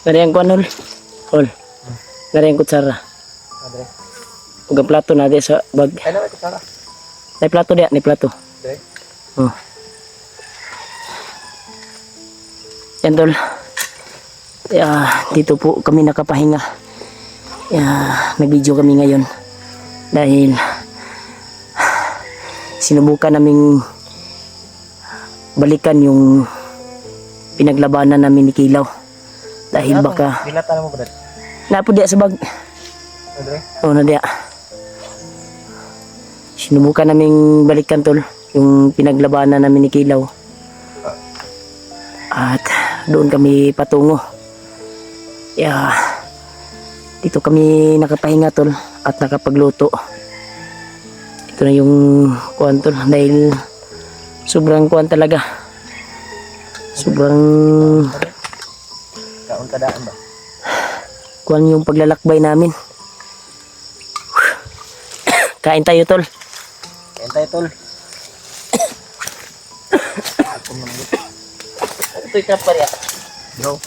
Ngari ang kuan hol. Ngari ang kutsara. Adre. Ug ang plato na di sa bag. Ay na ito sana. Nay plato diya, ni plato. Adre. Oh. Yan tol. Dito po kami nakapahinga. Nag-video kami ngayon. Dahil sinubukan naming balikan yung pinaglabanan namin ni Kilaw. Dahil baka Dilatan mo brad. napo diya sa bag. Adre. Oo na diya. Sinubukan naming balikan tol yung pinaglabanan namin ni Kilaw. At doon kami patungo. Dito kami nakapahinga tol at nakapagluto. Ito na yung kuwan tol dahil sobrang kuwan talaga. Sobrang Kaon kadaan ba? kuwan yung paglalakbay namin. Kain tayo tol. Kain tayo tol. Ito yung kapar ya. Bro.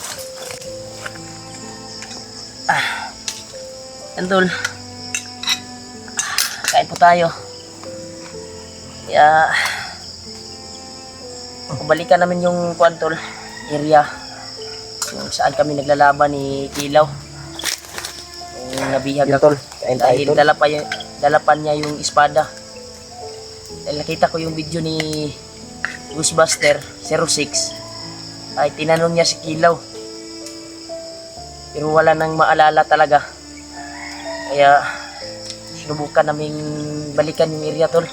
Yan tol. Kain po tayo. Balikan namin yung kuwan tol, area kung saan kami naglalaban ni Kilaw. Yung nabihag Yan, ako tol. Kain tayo dahil tol. dalapan niya yung espada. Dahil nakita ko yung video ni Ghostbuster 06 ay tinanong niya si Kilaw pero wala nang maalala talaga, kaya sinubukan naming balikan yung area tol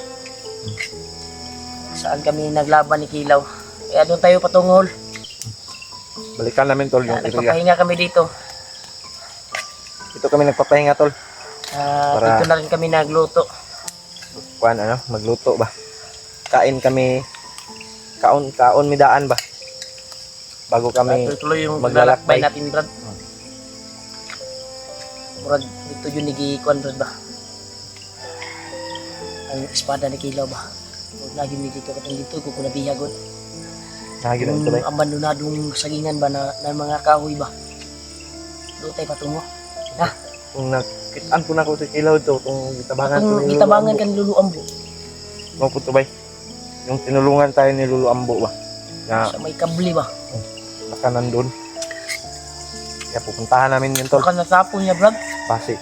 saan kami naglaban ni Kilaw, kaya doon tayo patungol. Balikan namin tol yung area. Nagpapahinga kami dito. Ito kami nagpapahinga tol. Dito na rin kami nagluto. Kuan magluto ba? Kain kami. Kaon midaan ba? Bago kami Tuloy yung maglalakbay. maglalakbay natin brad. Murag dito yun nagikuan brad ba? Ang espada ni Kilaw ba? Huwag na yun dito katong dito kung kunabihagod. nagiging ito ba? Yung abandonadong sagingan ba na mga kahoy ba? Doon tayo patungo. Kung nakitaan po na ako sa Kilaw to, kung gitabangan ko Kung itabangan ka ni Lulu Ambo Mga puto ba? Yung tinulungan tayo ni Lulu Ambo ba? Na sa may kabli ba? baka nandun. Kaya pupuntahan namin yun tol. Baka natapon niya brad. Pasi.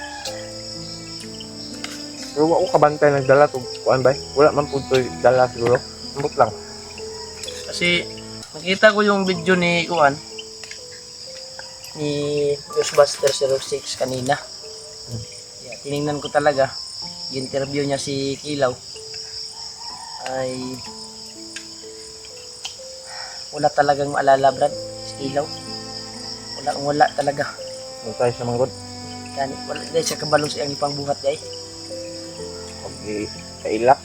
Pero wala ko kabantay nagdala to. Kuan ba? Wala man po ito dala siguro. Ambot lang. Kasi nakita ko yung video ni Kuan ni Ghostbuster 06 kanina. Yeah, tiningnan ko talaga. Yung interview niya si Kilaw ay wala talagang maalala brad si Kilaw. Wala talaga. Ano tayo sa manggod? Wala dahil siya kabalo sa iyang ipang buhat guys. Pag kailak.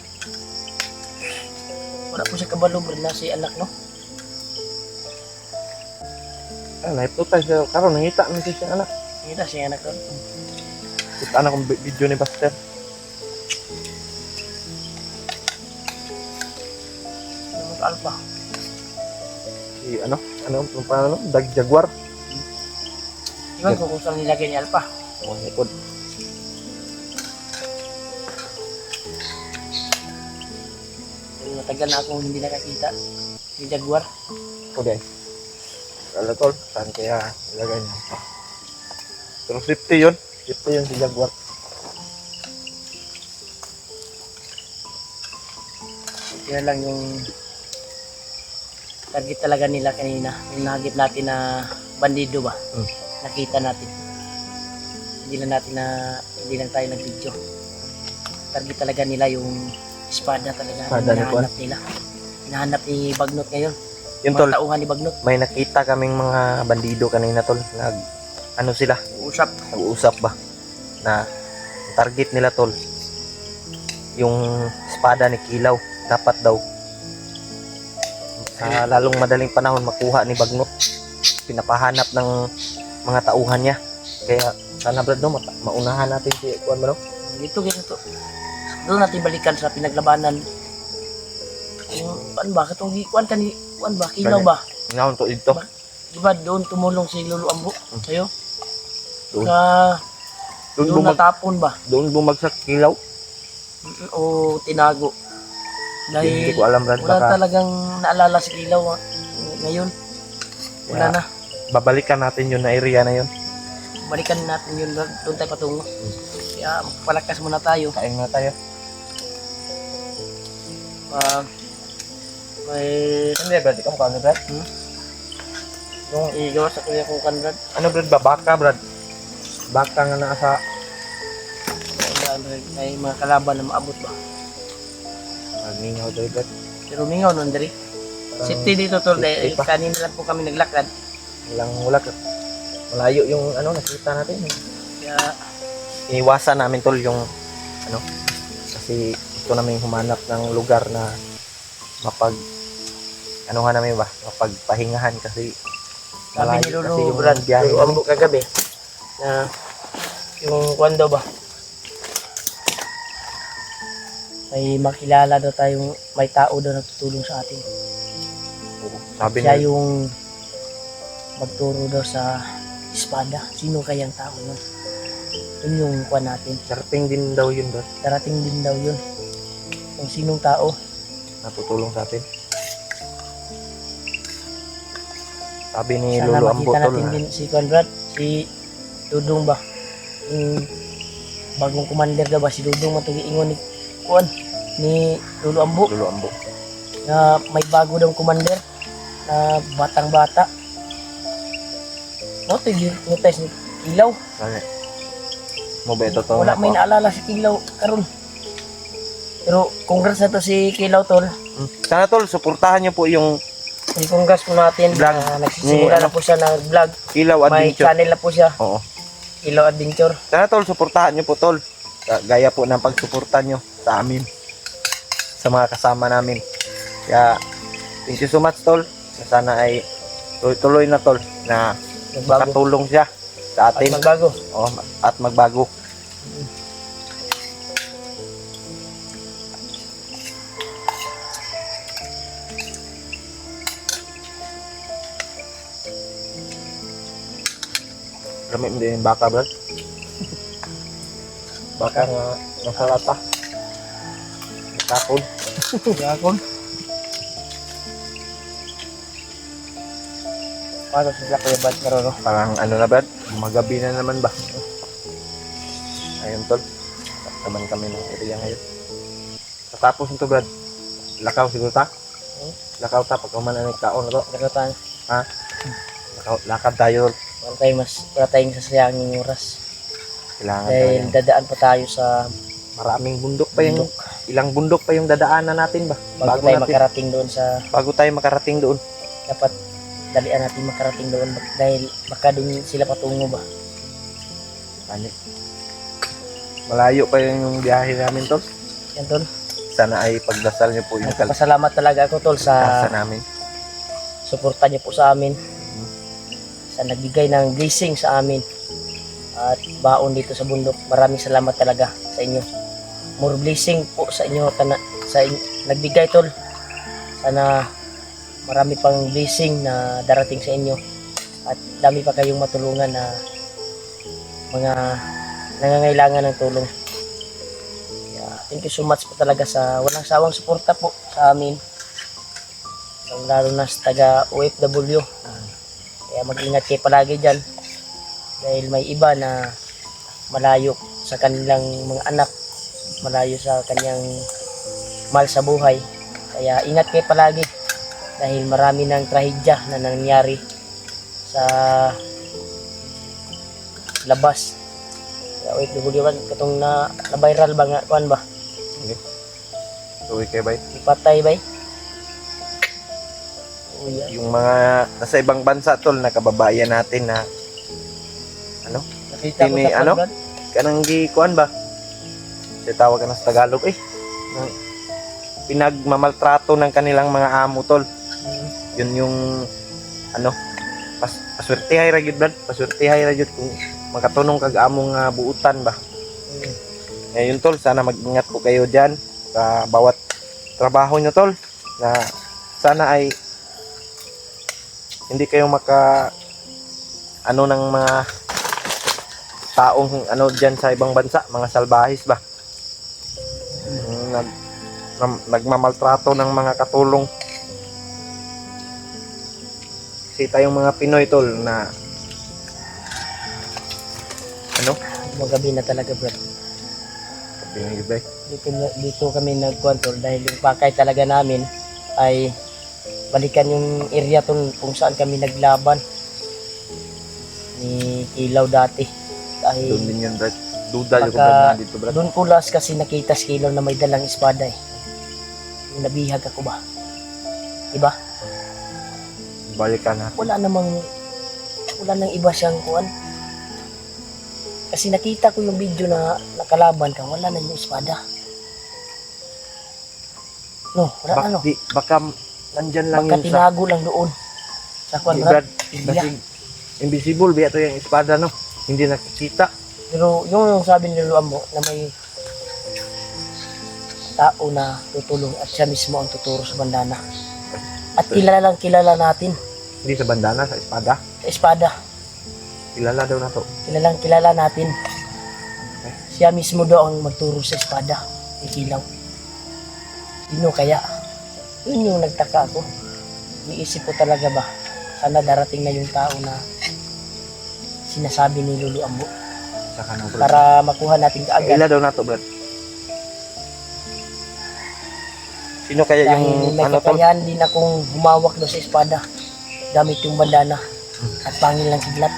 Wala po siya kabalo brad na si anak no. Naipto tayo siya. Karoon, nangita na siya anak. Kita si anak no. Kita anak kong video ni Buster. Ano alpha. Si ano paano? Dag Jaguar. Iwan ko kung saan nilagay ni Alpha. Oh, ikod. Matagal na akong hindi nakakita ni Jaguar. Okay. Kala tol, saan kaya ilagay niya? Pero safety yun si Jaguar. Kaya lang yung target talaga nila kanina. Yung nahagip natin na bandido ba? Nakita natin. Hindi lang tayo nag-video. Target talaga nila yung espada talaga. Espada ni Juan. Hinahanap nila. Hinahanap ni Bagnot ngayon. Yun tol, Mga tauhan ni Bagnot. may nakita kaming mga bandido kanina tol. Ano sila? Nag-uusap ba? Na ang target nila tol, yung espada ni Kilaw. Dapat daw sa lalong madaling panahon makuha ni Bagnot. Pinapahanap ng mga tauhan niya. Kaya sana brad no, maunahan natin si Juan Mano. Ito ganito. Doon natin balikan sa pinaglabanan. Yung ano ba? Katong Juan ba? Kilaw ba? Ngayon to dito. di ba doon tumulong si Lolo Ambo sa'yo? Doon. Sa, doon natapon ba? Doon bumagsak kilaw. O tinago? Hindi Dahil ko alam, Brad. wala Baka talagang naalala si Kilaw ngayon. Wala Kaya, na. babalikan natin yun na area na yun. Balikan natin yun, doon tayo patungo. Kaya magpalakas muna tayo. Kain na tayo. May Hindi, Brad. Ikaw kano, Brad? yung igawa sa kuya kong kanrad. Ano, Brad ba? Baka, Brad. Baka nga nasa... May mga kalaban na maabot ba? Magningaw tayo, Brad. Pero mingaw nun dali. Safety dito tol, dahil safety pa. kanina lang po kami naglakad. Wala ka. Malayo yung ano, nakita natin. Kaya Iniwasan namin, tol, yung ano, kasi gusto namin humanap ng lugar na ano nga namin ba, mapagpahingahan kasi sabi ni kasi Lolo yung Brad, biyahe Lolo namin. Ambo kagabi na yung kwan daw ba? May makilala daw tayong may tao daw na tutulong sa atin. Sabi Siya niya, yung magturo daw sa espada. Sino kayang tao yun? Yun yung kwan natin. darating din daw yun, Brad, Darating din daw yun. Kung sinong tao. natutulong sa atin. Sabi ni Sana Lolo Ambo, makita tol, natin na din si Conrad. Si Dudong ba? Yung bagong commander daw ba? Si Dudong matugiingon ni Kuan. Ni Lolo Ambo. Lolo Ambo. Na may bago daw commander. Na batang bata. No, tigil-tigilis ni Kilaw. Ano? Mo ba ito to? Wala may naalala si Kilaw karon. Pero congrats na to si Kilaw tol. Sana, tol, suportahan niyo po yung I-congrats po natin Vlog. na nagsisimula Ni- na po siya ng vlog. Kilaw May Adventure. channel na po siya. Oo. Kilaw Adventure. Sana, tol, suportahan niyo po, tol. Gaya po ng pagsuporta niyo sa amin. Sa mga kasama namin. Kaya, thank you so much, tol. Sana ay tuloy-tuloy na, tol, na Nagbago. makatulong siya sa At atin. magbago. Oo, at magbago. Rami mo din yung baka, Brad. Baka nga nasa lata. Nakapon. Yakon. Paano sila Kuya Bad karon no? Parang ano na, Brad? Magabi na naman ba? Ayun, tol. Naman kami ng area ngayon. Tapos nito, Brad. Lakaw siguro ta? Lakaw ta pag kumanan ng kaon na to. Nakatan. Ha? Lakad tayo. Wala tayong sasayanging oras. Kailangan Dahil tayo. dadaan pa tayo sa Maraming bundok pa yung bundok ilang bundok pa yung dadaanan natin ba? bago tayo makarating doon sa Bago tayo makarating doon. dapat dalian natin makarating doon dahil baka doon sila patungo ba. Ano? Malayo pa yung biyahe namin, tol. Yan tol. Sana ay pagdasal niyo po yung Nagpapasalamat talaga ako tol kalsasa sa namin. suporta niyo po sa amin. Sa nagbigay ng blessing sa amin. At baon dito sa bundok. Maraming salamat talaga sa inyo. More blessing po sa inyo nagbigay tol. Sana marami pang blessing na darating sa inyo at dami pa kayong matulungan na mga nangangailangan ng tulong. Thank you so much po talaga sa walang sawang suporta po sa amin. Lalo na sa taga OFW. Kaya mag-ingat kayo palagi dyan. Dahil may iba na malayo sa kanilang mga anak. Malayo sa kanyang mahal sa buhay. Kaya ingat kayo palagi. Dahil marami ng trahedya na nangyari sa labas. Kaya OFW ba? Katong na-viral ba nga? Kuan ba? Tuwi kayo ba? Ipatay ba? Uy, Yung mga nasa ibang bansa, tol, na kababayan natin na nakita ko Tini- sa ano? vlog. kanang gikuan ba? Kasi tawag ka na sa Tagalog ng pinagmamaltrato ng kanilang mga amo, tol. Yun yung paswertihay ra gyud, Brad. Paswertihay ra gyud kung makatunong kag among buutan ba. Ngayon, tol, sana mag-ingat po kayo diyan sa bawat trabaho nyo, tol, na sana ay hindi kayo maka ano ng mga taong ano diyan sa ibang bansa, mga salbahis ba. Nagmamaltrato ng mga katulong. Kasi tayong mga Pinoy tol na ano? Magabi na talaga bro. Pinigibay. Dito kami nagkwantol dahil yung pakay talaga namin ay balikan yung area tol kung saan kami naglaban ni Kilaw dati. Dahil Doon din yan, Brad. Duda yung baka Brad na dito, Brad. doon ko last kasi nakita si Kilaw na may dalang espada eh. Yung nabihag ako ba? Diba? Balik ka na. Wala nang iba siyang kuan. Kasi nakita ko yung video na nakalaban ka, wala na yung espada. No, wala ano. Baka nandyan lang Baka yun sa... tinago lang doon. Sa kuan Di, Brad. Brad. Kasi invisible, biya to yung espada, no? Hindi nakikita. Pero yung sabi ni Lolo Ambo na may tao na tutulong at siya mismo ang tuturo sa bandana. At kilala natin Hindi sa bandana, sa espada. sa espada. Kilala daw na to. Kilala natin. Siya mismo daw ang magturo sa espada. Ikilaw. Sino kaya? Yun yung nagtaka ako. Iisip ko talaga ba, sana darating na yung tao na sinasabi ni Lolo Ambo Saka na, Brad. para makuha natin kaagad. Ila daw na to, Brad. Sino kaya Dahil yung may ano to? kakayahan din akong humawak doon sa espada gamit yung bandana at pangil ng kidlat.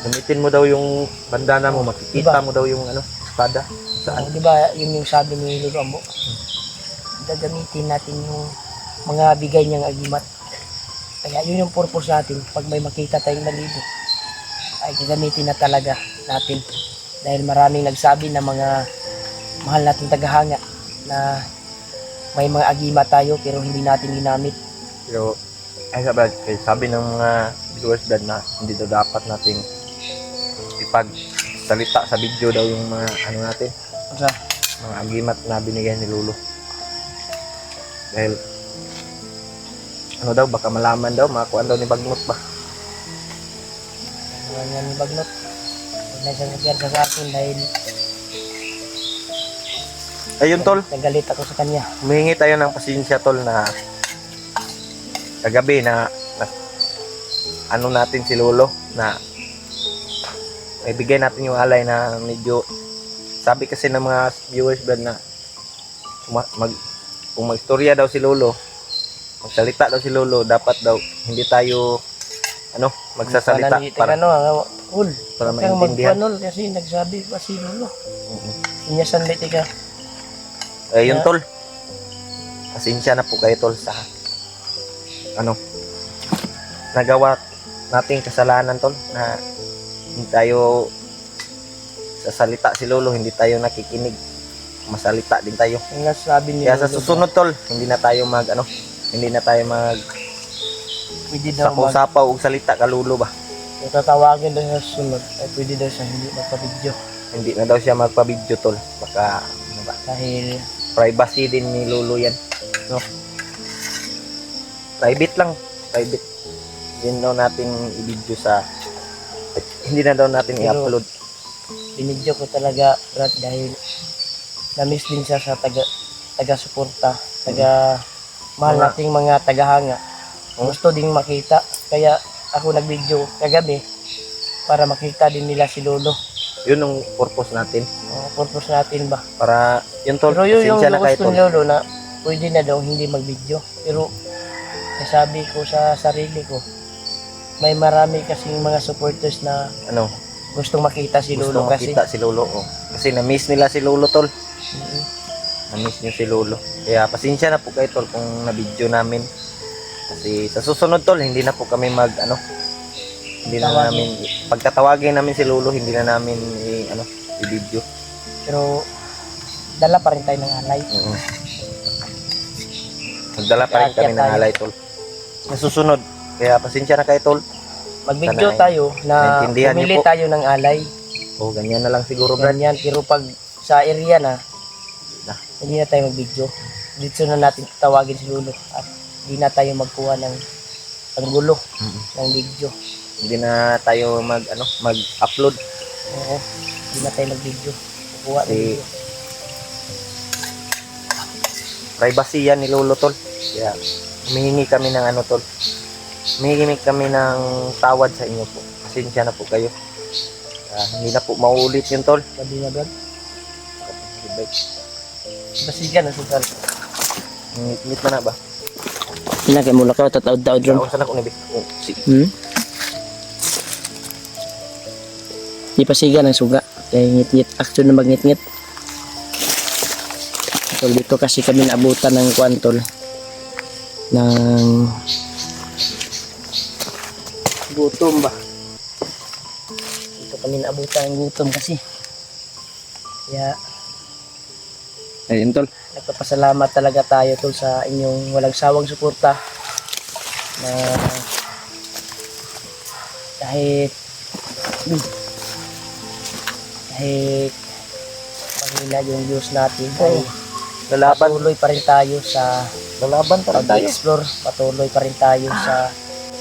Gamitin mo daw yung bandana mo, makikita Diba? mo daw yung ano, espada. Saan? Di ba yun yung sabi ni Lolo Ambo? Gagamitin natin yung mga bigay niyang agimat. Kaya yun yung purpose natin. Pag may makita tayong malibo, ay gagamitin na talaga natin. Dahil maraming nagsabi na mga mahal nating tagahanga na may mga agimat tayo pero hindi natin ginamit. Pero, ay sabi ng mga viewers dad na hindi daw dapat nating ipagsalita sa video daw yung mga ano natin, Sa mga agimat na binigay ni Lolo. Dahil ano daw, baka malaman daw, makakuan daw ni Bagnot ba? mga nga ni Bagnot. Huwag na siyang nagyar sa akin dahil Ayun tol, nagalit ako sa kanya. humingi tayo ng pasensya tol na kagabi na ano natin si Lolo na ibigay natin yung alay na medyo sabi kasi ng mga viewers brad na kung mag-istorya daw si Lolo, magsalita daw si Lolo, dapat daw hindi tayo magsasalita para Para maintindihan. kasi nagsabi pa si Lolo. Inyasan ba tika? Ayun tol, pasensya na po kayo tol sa nagawa nating kasalanan tol na hindi tayo sasalita si Lolo, hindi tayo nakikinig, masalita din tayo. Ang nasabi ni Kaya sa Lolo, susunod tol, hindi na tayo mag pwede daw sapaw-sapaw og salita ka Lolo ba. kung tatawagin daw sa susunod, ay pwede daw siya hindi magpa-video. Hindi na daw siya magpa-video tol. Baka ano ba, Dahil privacy din ni Lolo yan. No? Private lang, private. Hindi daw natin i-video hindi na daw natin Pero, i-upload. binidyo ko talaga Brad dahil na-miss din siya sa taga-suporta, mahal Mga- nating mga tagahanga. Gusto ding makita, kaya ako nag-video kagabi para makita din nila si Lolo. Yun ang purpose natin. Purpose natin ba? Para yun tol, Pero yun yung pasensya na kayo gusto tol. ni Lolo na pwede na daw hindi mag-video. Pero nasabi ko sa sarili ko, may marami kasing mga supporters na gustong makita si Gusto Lolo kasi. makita si Lolo. Oh. Kasi na-miss nila si Lolo tol. Mhm. Na-miss niyo si Lolo. Kaya pasensya na po kayo tol kung na-video namin. Kasi sa susunod tol, hindi na po kami hindi na Tawagin. namin pagtatawagin namin si Lolo, hindi na namin i-video. Pero dala pa rin tayo ng alay. Magdala pa rin kami ng Tayo. alay tol. Sa susunod, kaya pasensya na kayo tol. Mag-video Sana tayo na naintindihan niyo pumili po. tayo ng alay. O ganyan na lang siguro Brad. Ganyan. Pero pag sa area na, Na. hindi na tayo mag-video. Dito na natin tawagin si Lolo at hindi na tayo magkuha ng panggulo Mm. ng video. Hindi na tayo mag-upload. Oo, hindi na tayo mag-video. Kukuha ng Kasi video. privacy yan ni Lolo tol. Kaya humihingi kami ng tol. Humihingi kami ng tawad sa inyo po. Pasensya na po kayo. Hindi na po mauulit yun tol. Sabi nga, Brad. Basigan na sugal. Ngit na ba? Pinagay mo lang ka, tataod-taod ron. Ako sana ko nabi. Oh, sige. Di pasigan ang suga. Kaya ngit-ngit. Action na magngit-ngit. So, dito kasi kami naabutan ng kwantol. Ng gutom ba? Dito kami naabutan ng gutom kasi. Kaya, Ayun tol. nagpapasalamat talaga tayo tol sa inyong walang sawang suporta na kahit mahina yung views natin ay Lalaban. patuloy pa rin tayo sa Lalaban pa rin tayo. pag-explore, patuloy pa rin tayo sa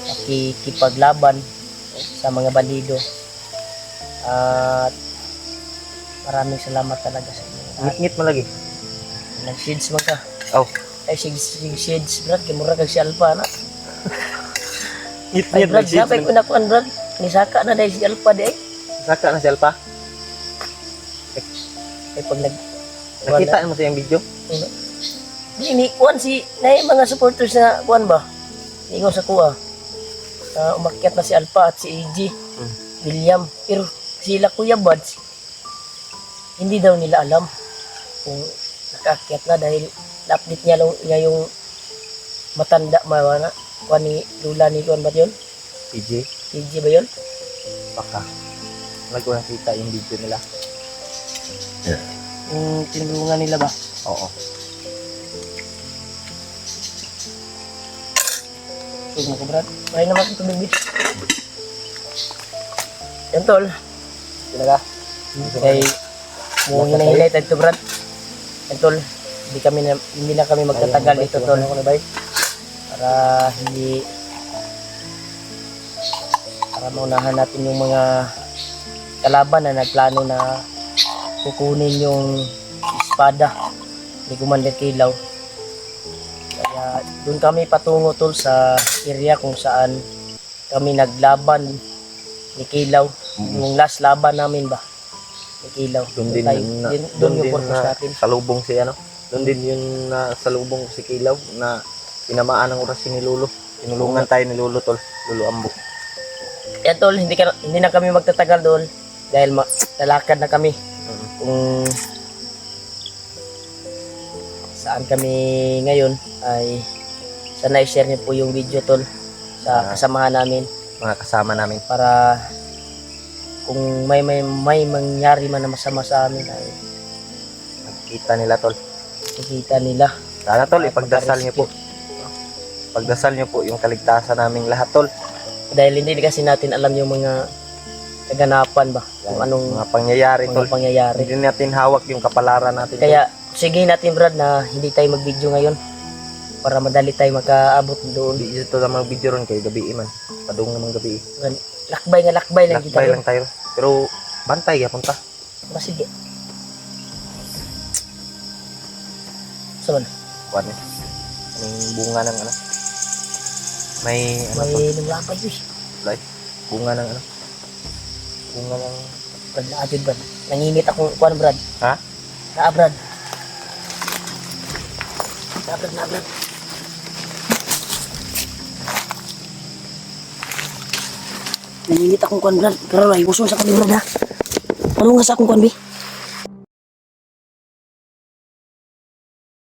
pakikipaglaban sa mga bandido at maraming salamat talaga sa inyo. At Ngit mo lagi. nag-shades man ka. Oh. Ay, shades, Brad. Kaya mura kag si Alpha na. Ngit Ay, Brad, napay ko na kuan, Brad. Nisaka na dahil si Alpha di ay. Saka na si Alpa. Ay, pag Nakita mo sa yung video? Ini, kuan si, na yung mga supporters na kuan ba? Ingaw sa kuha. Umakyat na si Alpha at si AG. William. Pero sila Kuya Buds, hindi daw nila alam kung nakaakyat na dahil na-update niya yung matanda mawana kuan ni Lula ni kuan ba yun? PJ. AG ba yun? Baka. Wala ko nakita yung video nila. Yung tinulungan nila ba? Oo. Huwag mo ko, Brad. Maray naman ito, baby. Yan, tol. Sila ka? Kaya, muhin na highlight ito, Brad. Yan, tol. Hindi na kami magtatagal dito, tol. Para maunahan natin yung mga kalaban na nagplano na kukunin yung espada ni Commander Kilaw. Kaya doon kami patungo tol sa area kung saan kami naglaban ni Kilaw. Yung last laban namin ba ni Kilaw. Doon din Doon yung purpose natin. salubong si Doon din yung salubong si Kilaw na tinamaan ng oras ni Lolo. Tinulungan tayo ni Lolo tol. Lolo Ambo. Yan tol, hindi na kami magtatagal doon dahil lalakad na kami. Kung saan kami ngayon ay sana i-share niyo po yung video tol sa kasamahan namin Mga kasama namin. para kung may mangyari man na masama sa amin ay Nakikita nila tol. makikita nila. Sana tol, At ipagdasal niyo po. Pagdasal niyo po yung kaligtasan naming lahat tol. Dahil hindi kasi natin alam yung mga kaganapan ba kung anong Mga pangyayari tol. mga pangyayari. Hindi natin hawak yung kapalaran natin. tol. Kaya sige natin Brad na hindi tayo mag-video ngayon para madali tayo makaabot doon. Hindi ito lang mga video ron kay gabi man. Padung naman gabi. Lakbay lang kita. Lakbay lang tayo. Pero bantay ya punta. Sige. Saan? Kuan eh. Anong bunga ng May May nanglaban yun. bunga ng bunga ng Brad, naatid Brad. Nanginit akong kuwan Brad. Ha? Brad. Na Brad. Nanginit akong kuwan Brad. Pero ay, gusto sa kami Brad ha. Ano nga sa akong kuwan, Bi?